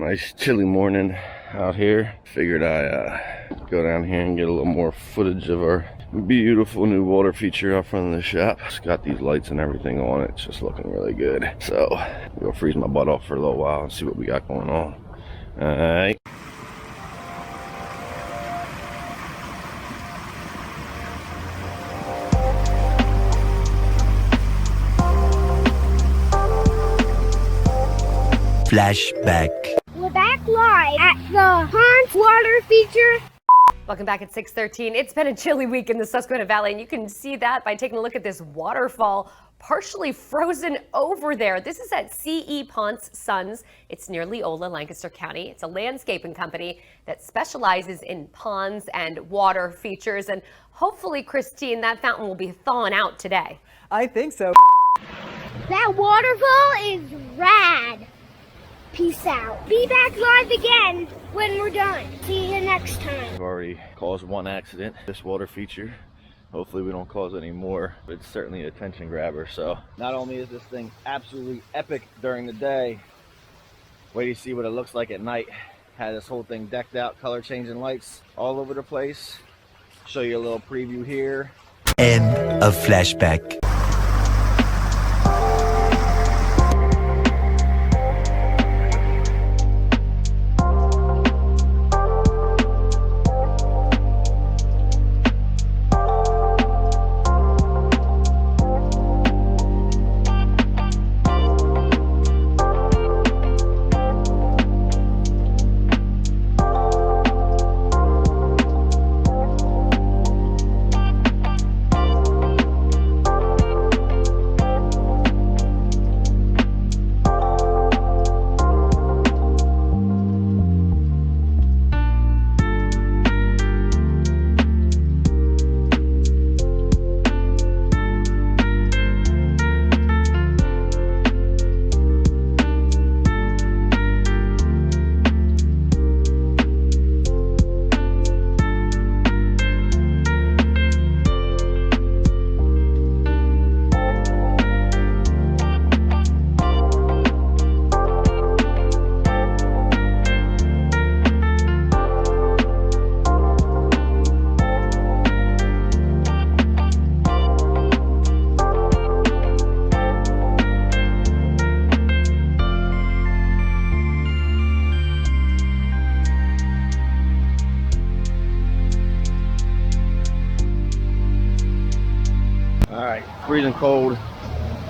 Nice chilly morning out here. Figured I go down here and get a little more footage of our beautiful new water feature out front of the shop. It's got these lights and everything on it. It's just looking really good. So we'll freeze my butt off for a little while and see what we got going on. All right. Flashback. We're back live at the Holland water feature. Welcome back at 6:13. It's been a chilly week in the Susquehanna Valley, and you can see that by taking a look at this waterfall partially frozen over there. This is at C.E. Ponce Sons. It's near Leola, Lancaster County. It's a landscaping company that specializes in ponds and water features. And hopefully, Christine, that fountain will be thawing out today. I think so. That waterfall is rad. Peace out. Be back live again when we're done. See you next time. We've already caused one accident, this water feature. Hopefully we don't cause any more, but it's certainly an attention grabber. So not only is this thing absolutely epic during the day, wait till you see what it looks like at night. Had this whole thing decked out, color changing lights all over the place. Show you a little preview here. End of flashback. Alright, freezing cold.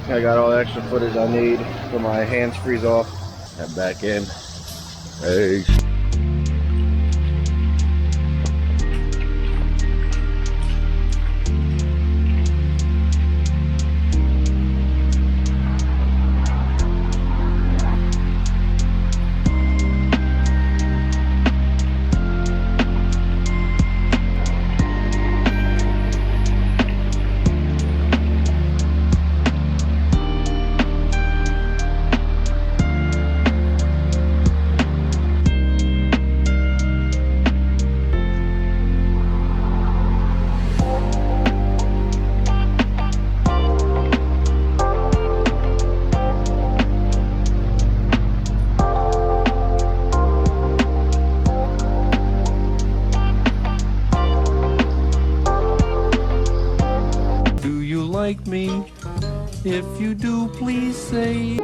I got all the extra footage I need for my hands freeze off. Head back in. Hey. Like me? If you do, please say.